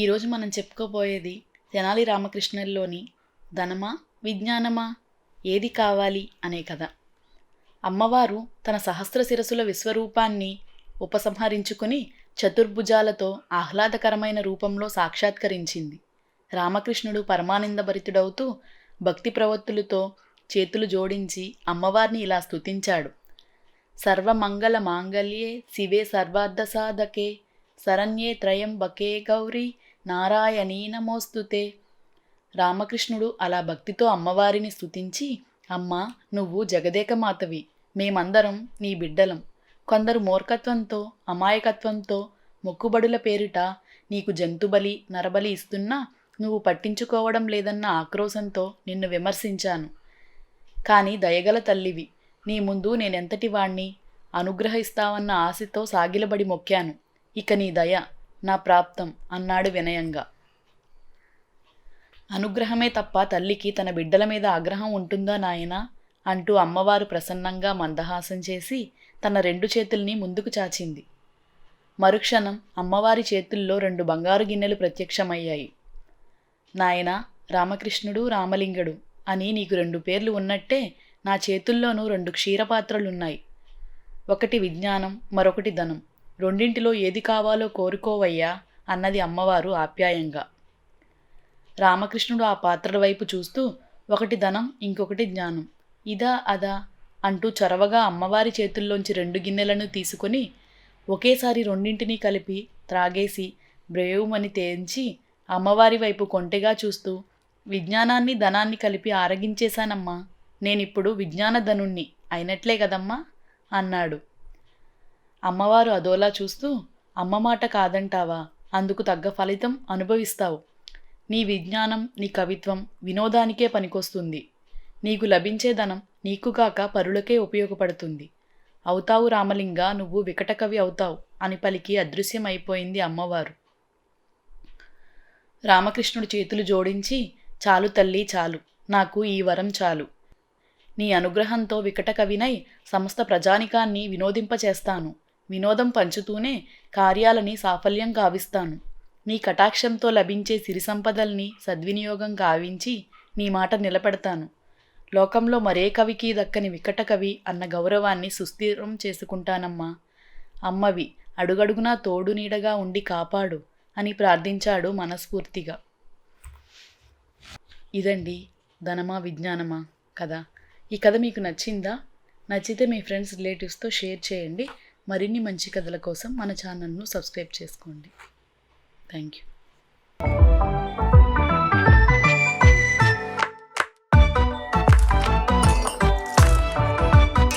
ఈరోజు మనం చెప్పుకోబోయేది తెనాలి రామకృష్ణుల్లోని ధనమా విజ్ఞానమా ఏది కావాలి అనే కథ. అమ్మవారు తన సహస్ర శిరసుల విశ్వరూపాన్ని ఉపసంహరించుకుని చతుర్భుజాలతో ఆహ్లాదకరమైన రూపంలో సాక్షాత్కరించింది. రామకృష్ణుడు పరమానందభరితుడవుతూ భక్తి ప్రవత్తులతో చేతులు జోడించి అమ్మవారిని ఇలా స్తుతించాడు. సర్వమంగళ మాంగళ్యే శివే సర్వార్థ సాధకే శరణ్యే త్రయంబకే గౌరీ నారాయణీ నమోస్తుతే. రామకృష్ణుడు అలా భక్తితో అమ్మవారిని స్తుతించి, అమ్మా, నువ్వు జగదేకమాతవి, మేమందరం నీ బిడ్డలం. కొందరు మూర్ఖత్వంతో అమాయకత్వంతో మొక్కుబడుల పేరిట నీకు జంతుబలి నరబలి ఇస్తున్నా నువ్వు పట్టించుకోవడం లేదన్న ఆక్రోశంతో నిన్ను విమర్శించాను. కానీ దయగల తల్లివి, నీ ముందు నేనెంతటి వాణ్ణి, అనుగ్రహిస్తావన్న ఆశతో సాగిలబడి మొక్కాను. ఇక నీ దయ నా ప్రాప్తం అన్నాడు వినయంగా. అనుగ్రహమే తప్ప తల్లికి తన బిడ్డల మీద ఆగ్రహం ఉంటుందా నాయనా అంటూ అమ్మవారు ప్రసన్నంగా మందహాసం చేసి తన 2 చేతుల్ని ముందుకు చాచింది. మరుక్షణం అమ్మవారి చేతుల్లో 2 బంగారు గిన్నెలు ప్రత్యక్షమయ్యాయి. నాయనా, రామకృష్ణుడు రామలింగడు అని నీకు 2 పేర్లు ఉన్నట్టే నా చేతుల్లోనూ 2 క్షీరపాత్రలున్నాయి. ఒకటి విజ్ఞానం, మరొకటి ధనం. రెండింటిలో ఏది కావాలో కోరుకోవయ్యా అన్నది అమ్మవారు ఆప్యాయంగా. రామకృష్ణుడు ఆ పాత్రల వైపు చూస్తూ, ఒకటి ధనం, ఇంకొకటి జ్ఞానం, ఇదా అదా అంటూ చొరవగా అమ్మవారి చేతుల్లోంచి 2 గిన్నెలను తీసుకొని ఒకేసారి రెండింటినీ కలిపి త్రాగేసి బ్రేవుమని తేంచి అమ్మవారి వైపు కొంటెగా చూస్తూ, విజ్ఞానాన్ని ధనాన్ని కలిపి ఆరగించేశానమ్మా, నేనిప్పుడు విజ్ఞానధనుణ్ణి అయినట్లే కదమ్మా అన్నాడు. అమ్మవారు అదోలా చూస్తూ, అమ్మ మాట కాదంటావా, అందుకు తగ్గ ఫలితం అనుభవిస్తావు. నీ విజ్ఞానం, నీ కవిత్వం వినోదానికే పనికొస్తుంది. నీకు లభించే ధనం నీకుగాక పరులకే ఉపయోగపడుతుంది. అవుతావు రామలింగ, నువ్వు వికటకవి అవుతావు అని పలికి అదృశ్యమైపోయింది అమ్మవారు. రామకృష్ణుడు చేతులు జోడించి, చాలు తల్లి చాలు, నాకు ఈ వరం చాలు. నీ అనుగ్రహంతో వికటకవినై సమస్త ప్రజానికాన్ని వినోదింపచేస్తాను. వినోదం పంచుతూనే కార్యాలని సాఫల్యం గావిస్తాను. నీ కటాక్షంతో లభించే సిరి సంపదల్ని సద్వినియోగం గావించి నీ మాట నిలబెడతాను. లోకంలో మరే కవికి దక్కని వికటకవి అన్న గౌరవాన్ని సుస్థిరం చేసుకుంటానమ్మా. అమ్మవి, అడుగడుగునా తోడు నీడగా ఉండి కాపాడు అని ప్రార్థించాడు మనస్ఫూర్తిగా. ఇదండి ధనమా విజ్ఞానమా కథ. ఈ కథ మీకు నచ్చిందా? నచ్చితే మీ ఫ్రెండ్స్ రిలేటివ్స్తో షేర్ చేయండి. మరిన్ని మంచి కథల కోసం మన ఛానల్ను సబ్స్క్రైబ్ చేసుకోండి. Thank you.